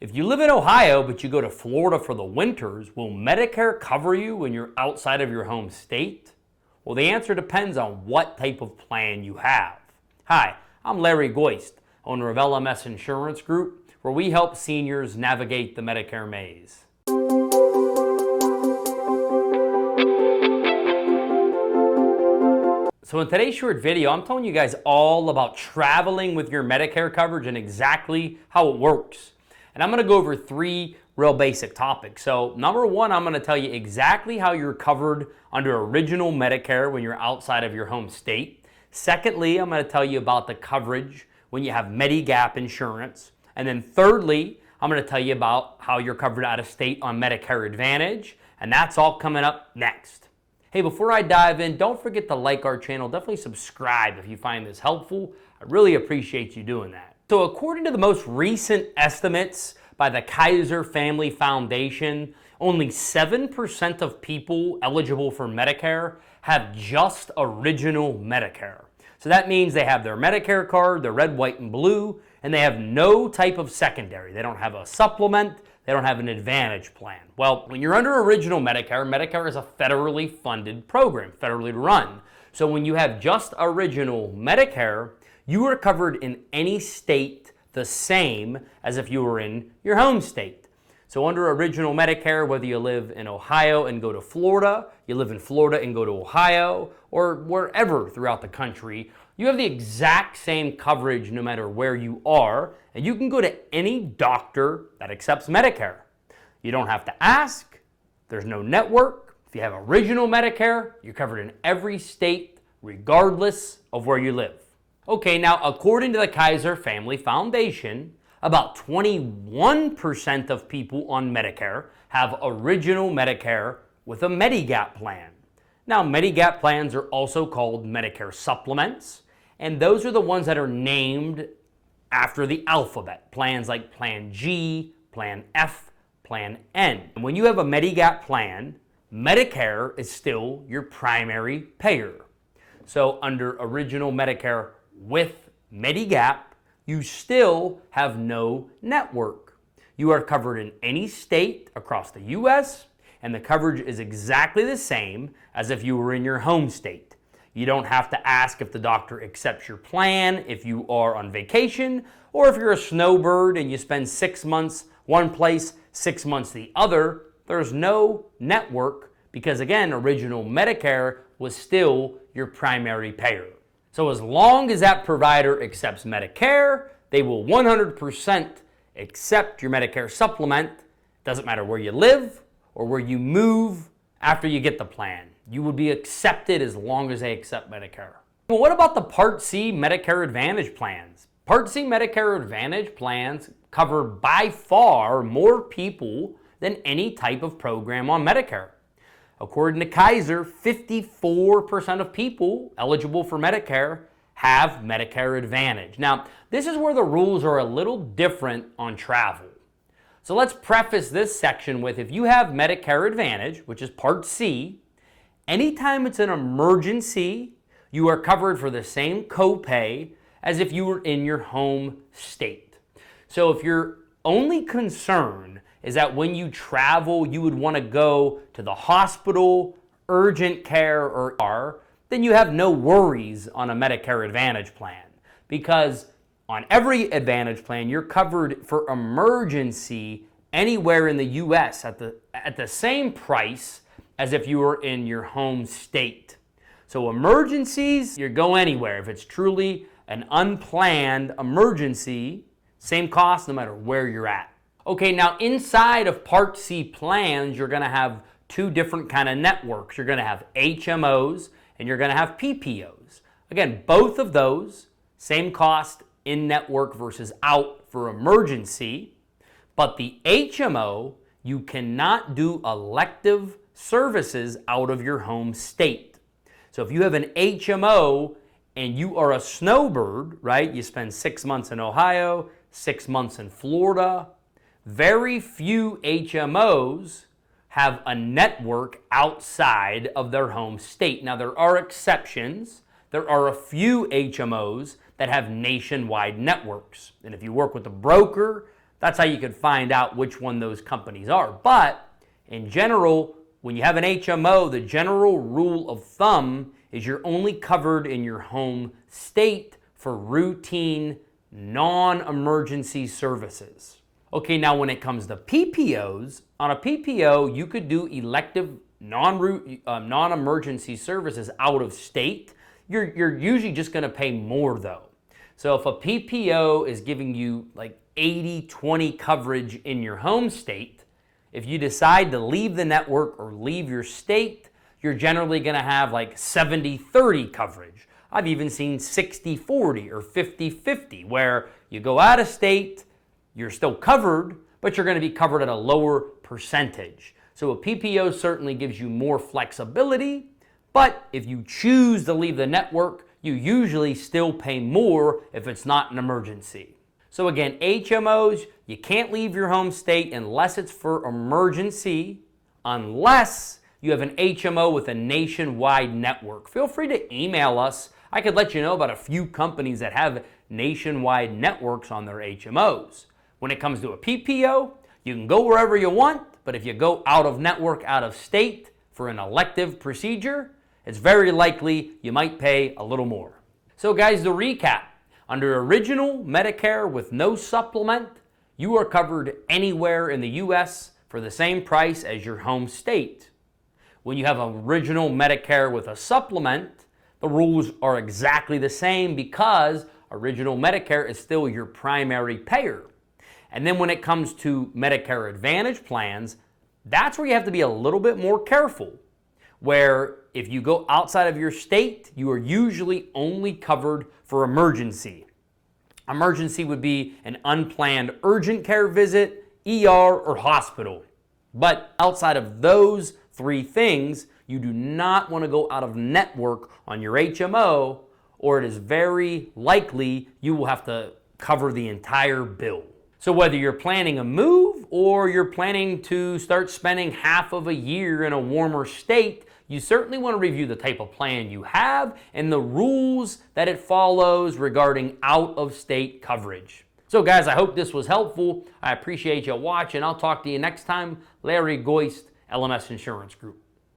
If you live in Ohio but you go to Florida for the winters, will Medicare cover you when you're outside of your home state? Well, the answer depends on what type of plan you have. Hi, I'm Larry Goist, owner of LMS Insurance Group, where we help seniors navigate the Medicare Maze. So in today's short video, I'm telling you guys all about traveling with your Medicare coverage and exactly how it works. And I'm going to go over three real basic topics. So number one, I'm going to tell you exactly how you're covered under original Medicare when you're outside of your home state. Secondly, I'm going to tell you about the coverage when you have Medigap insurance. And then thirdly, I'm going to tell you about how you're covered out of state on Medicare Advantage. And that's all coming up next. Hey, before I dive in, don't forget to like our channel. Definitely subscribe if you find this helpful. I really appreciate you doing that. So according to the most recent estimates by the Kaiser Family Foundation, only 7% of people eligible for Medicare have just original Medicare. So that means they have their Medicare card, their red, white, and blue, and they have no type of secondary. They don't have a supplement. They don't have an Advantage plan. Well, when you're under original Medicare, Medicare is a federally funded program, federally run. So when you have just original Medicare, you are covered in any state the same as if you were in your home state. So under original Medicare, whether you live in Ohio and go to Florida, you live in Florida and go to Ohio, or wherever throughout the country, you have the exact same coverage no matter where you are, and you can go to any doctor that accepts Medicare. You don't have to ask. There's no network. If you have original Medicare, you're covered in every state, regardless of where you live. Okay, now according to the Kaiser Family Foundation, about 21% of people on Medicare have original Medicare with a Medigap plan. Now, Medigap plans are also called Medicare supplements, and those are the ones that are named after the alphabet. Plans like Plan G, Plan F, Plan N. And when you have a Medigap plan, Medicare is still your primary payer. So under original Medicare with Medigap, you still have no network. You are covered in any state across the U.S., and the coverage is exactly the same as if you were in your home state. You don't have to ask if the doctor accepts your plan, if you are on vacation, or if you're a snowbird and you spend 6 months one place, 6 months the other. There's no network because, again, original Medicare was still your primary payer. So as long as that provider accepts Medicare, they will 100% accept your Medicare supplement. Doesn't matter where you live or where you move after you get the plan. You would be accepted as long as they accept Medicare. Well, what about the Part C Medicare Advantage plans? Part C Medicare Advantage plans cover by far more people than any type of program on Medicare. According to Kaiser, 54% of people eligible for Medicare have Medicare Advantage. Now, this is where the rules are a little different on travel. So let's preface this section with, if you have Medicare Advantage, which is Part C, anytime it's an emergency, you are covered for the same copay as if you were in your home state. So if your only concern is that when you travel, you would want to go to the hospital, urgent care, or ER, then you have no worries on a Medicare Advantage plan. Because on every Advantage plan, you're covered for emergency anywhere in the U.S. at the same price as if you were in your home state. So emergencies, you go anywhere. If it's truly an unplanned emergency, same cost no matter where you're at. Okay, now inside of Part C plans, you're going to have two different kind of networks. You're going to have HMOs and you're going to have PPOs. Again, both of those, same cost in network versus out for emergency. But the HMO, you cannot do elective services out of your home state. So if you have an HMO and you are a snowbird, right? You spend 6 months in Ohio, 6 months in Florida. Very few HMOs have a network outside of their home state. Now, there are exceptions. There are a few HMOs that have nationwide networks. And if you work with a broker, That's how you could find out which one those companies are. But in general, when you have an HMO, the general rule of thumb is you're only covered in your home state for routine, non-emergency services. Okay, now when it comes to PPOs, on a PPO, you could do elective non-emergency services out of state. You're usually just gonna pay more though. So if a PPO is giving you like 80-20 coverage in your home state, if you decide to leave the network or leave your state, you're generally gonna have like 70-30 coverage. I've even seen 60-40 or 50-50, where you go out of state, you're still covered, but you're gonna be covered at a lower percentage. So a PPO certainly gives you more flexibility, but if you choose to leave the network, you usually still pay more if it's not an emergency. So again, HMOs, you can't leave your home state unless it's for emergency, unless you have an HMO with a nationwide network. Feel free to email us. I could let you know about a few companies that have nationwide networks on their HMOs. When it comes to a PPO, you can go wherever you want, but if you go out of network, out of state for an elective procedure, it's very likely you might pay a little more. So guys, to recap, under original Medicare with no supplement, you are covered anywhere in the US for the same price as your home state. When you have original Medicare with a supplement, the rules are exactly the same because original Medicare is still your primary payer. And then when it comes to Medicare Advantage plans, that's where you have to be a little bit more careful, where if you go outside of your state, you are usually only covered for emergency. Emergency would be an unplanned urgent care visit, ER, or hospital. But outside of those three things, you do not want to go out of network on your HMO, or it is very likely you will have to cover the entire bill. So whether you're planning a move or you're planning to start spending half of a year in a warmer state, you certainly want to review the type of plan you have and the rules that it follows regarding out-of-state coverage. So guys, I hope this was helpful. I appreciate you watching. I'll talk to you next time. Larry Goist, LMS Insurance Group.